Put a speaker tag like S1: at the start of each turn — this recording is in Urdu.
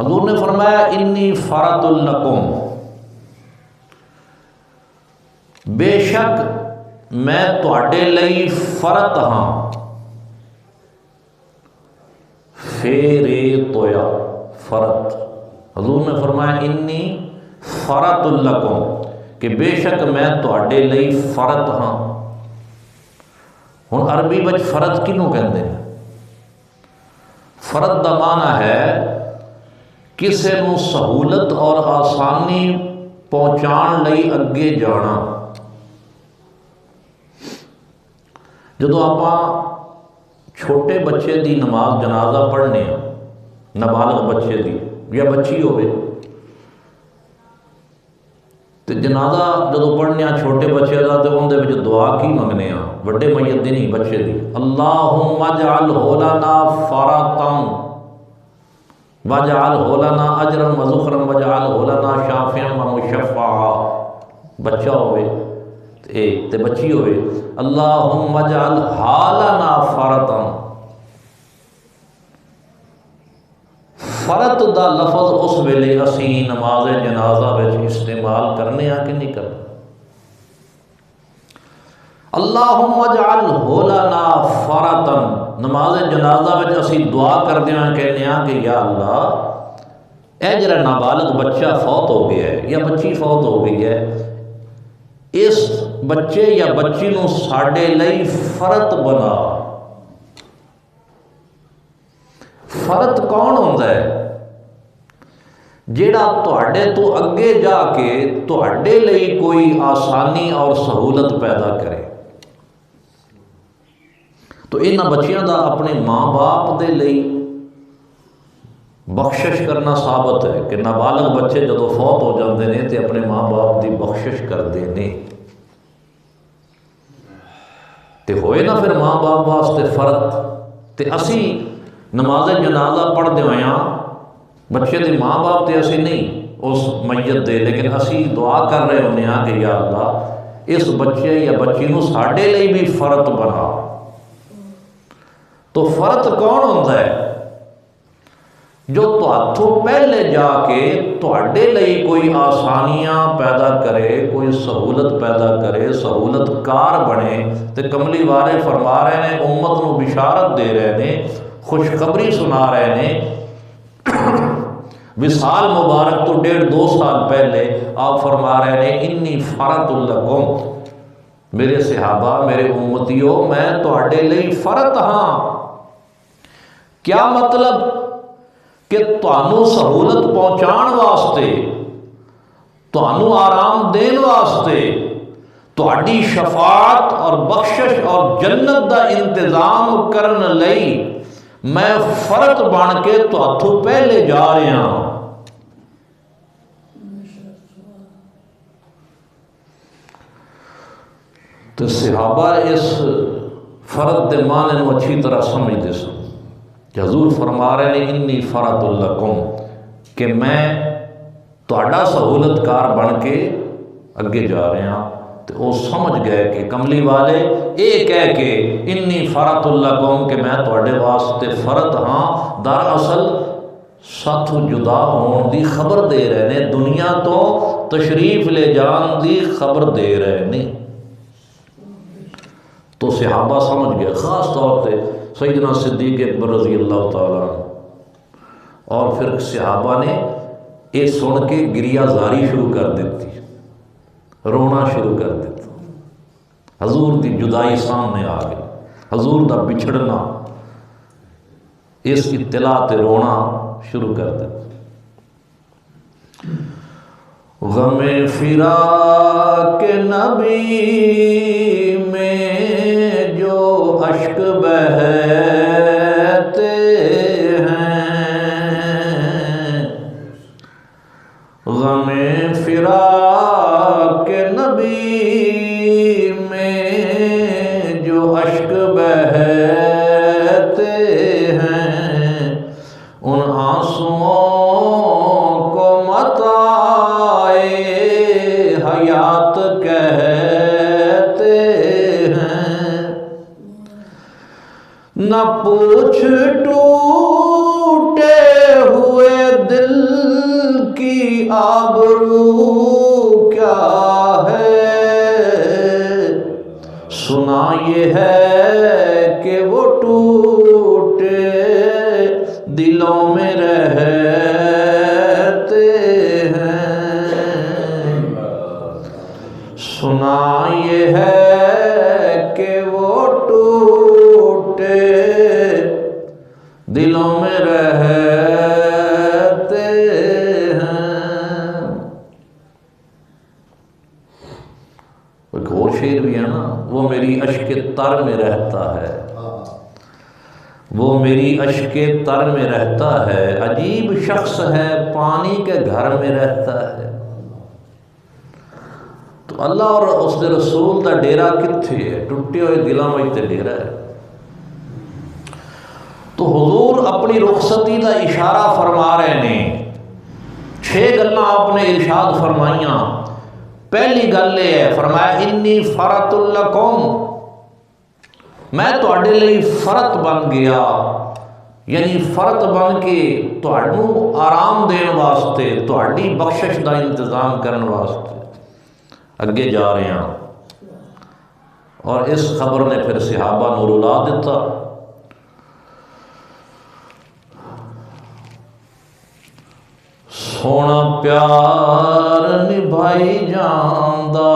S1: حضور نے فرمایا انی فرط لکم، بے شک میں تواڈے لئی فرط ہاں، فیرے تویا فرط، حضور نے فرمایا انی فرط لکم کہ بے شک میں تواڈے لئی فرط ہاں۔ ہن عربی وچ فرط کینوں کہندے ہیں؟ فرط دا معنی ہے کسے نوں سہولت اور آسانی پہنچان لئی اگے جانا۔ جدو آپ چھوٹے بچے دی نماز جنازہ پڑھنے ہیں، نابالغ بچے دی یا بچی ہوئے، تو جنازہ جدو پڑھنے ہیں چھوٹے بچے دا تو اندے وچ دعا کی منگنے ہیں؟ وڈے میت دی نہیں، بچے دی۔ اللہم اجعلہ لنا فرطا واجعلہ لنا اجرا وذخرا واجعلہ لنا شافعا ومشفعا۔ بچہ ہوئے تے بچی ہوئے، اللہم اجعلھا لنا فرطا۔ فرط دا لفظ اس ویلے اسی نماز جنازہ وچ استعمال کرنے ہاں کہ نہیں کرنے؟ اللہم اجعلہ لنا فرطا، نماز جنازہ وچ اسی دعا کردے ہاں کہنے ہاں کہ یا اللہ اے جڑا نابالغ بچہ فوت ہو گیا ہے یا بچی فوت ہو گئی ہے، اس بچے یا بچی نو ساڈے لئی فرط بنا۔ فرط کون ہوندا ہے؟ جیڑا تواڈے تو اگے جا کے تواڈے لئی کوئی آسانی اور سہولت پیدا کرے۔ تو انہاں بچیاں دا اپنے ماں باپ دے لئی بخشش کرنا ثابت ہے کہ نابالغ بچے جدو فوت ہو جاندے نے تے اپنے ماں باپ دی بخشش کردے نے، تے ہوئے نا پھر ماں باپ واسطے فرط۔ تے اسی نماز جنازہ پڑھ دے ہویاں بچے دے ماں باپ تے اسی نہیں اس میت دے، لیکن اسی دعا کر رہے ہونے ہاں کہ یا اللہ اس بچے یا بچی نو ساڈے لئی بھی فرط بنا۔ تو فرط کون ہوندا ہے؟ جو تہاڈوں پہلے جا کے تواڈے لئی کوئی آسانیاں پیدا کرے، کوئی سہولت پیدا کرے، سہولت کار بنے۔ تے کملی والے فرما رہے ہیں، امت نو بشارت دے رہے ہیں، خوشخبری سنا رہے ہیں۔ وصال مبارک تو 1.5-2 سال پہلے آپ فرما رہے ہیں انی فرط لکم، میرے صحابہ میرے امتیوں میں تواڈے لئی فرط ہاں۔ کیا مطلب؟ کہ تانوں سہولت پہنچان واسطے، تانوں آرام دین واسطے، تہاڈی شفاعت اور بخشش اور جنت دا انتظام کرن لئی میں فرط بن کے تہاڈوں پہلے جا رہا ہوں۔ تو صحابہ اس فرط دے معنی نو اچھی طرح سمجھتے سن کہ حضور فرما رہے ہیں انی فرط لکم کہ میں تہاڈا سہولت کار بن کے اگے جا رہے ہیں۔ تو وہ سمجھ گئے کہ کملی والے یہ کہہ کے انی فرط لکم کہ میں تہاڈے واسطے فرط ہاں، دراصل ساتھوں جدا ہون دی خبر دے رہے ہیں، دنیا تو تشریف لے جان دی خبر دے رہے ہیں۔ تو صحابہ سمجھ گئے، خاص طور پہ سیدنا صدیق اکبر رضی اللہ تعالیٰ عنہ، اور پھر صحابہ نے یہ سن کے گریہ زاری شروع کر دیتی، رونا شروع کر دیتا۔ حضور دی جدائی سامنے آ گئی، حضور دا بچھڑنا، اس اطلاع تے رونا شروع کر دیتا۔ غم فراق نبی میں جو اشک بہتے ہیں، غم فراق نبی میں جو اشک بہتے ہیں، ان آنسوؤں کو متاعِ حیات کہتے ہیں۔ نہ پوچھ ٹوٹے ہوئے دل آبرو کیا ہے، سنا یہ ہے کہ وہ ٹوٹے دلوں میں رہتے ہیں، سنا یہ ہے کہ وہ ٹوٹے دلوں میں رہتے ہیں۔ ایک اور شعر بھی ہے نا، وہ میری اشک تر میں رہتا ہے، وہ میری اشک تر میں رہتا ہے، عجیب شخص ہے پانی کے گھر میں رہتا ہے۔ تو اللہ اور اس دے رسول دا ڈیرا کتھے ہے؟ ٹوٹے ہوئے دلاں وچ تے ڈیرا ہے۔ تو حضور اپنی رخصتی دا اشارہ فرما رہے نے، 6 گلاں آپ نے ارشاد فرمائیاں۔ پہلی گل یہ ہے، فرمایا انی فرط لکم، میں تواڈے لئی فرط بن گیا، یعنی فرط بن کے تہاڈوں آرام دین واسطے، تہاڈی بخشش دا انتظام کرن واسطے اگے جا رہے ہیں۔ اور اس خبر نے پھر صحابہ نو رلا دیتا۔ سونا پیار نبھائی جاندا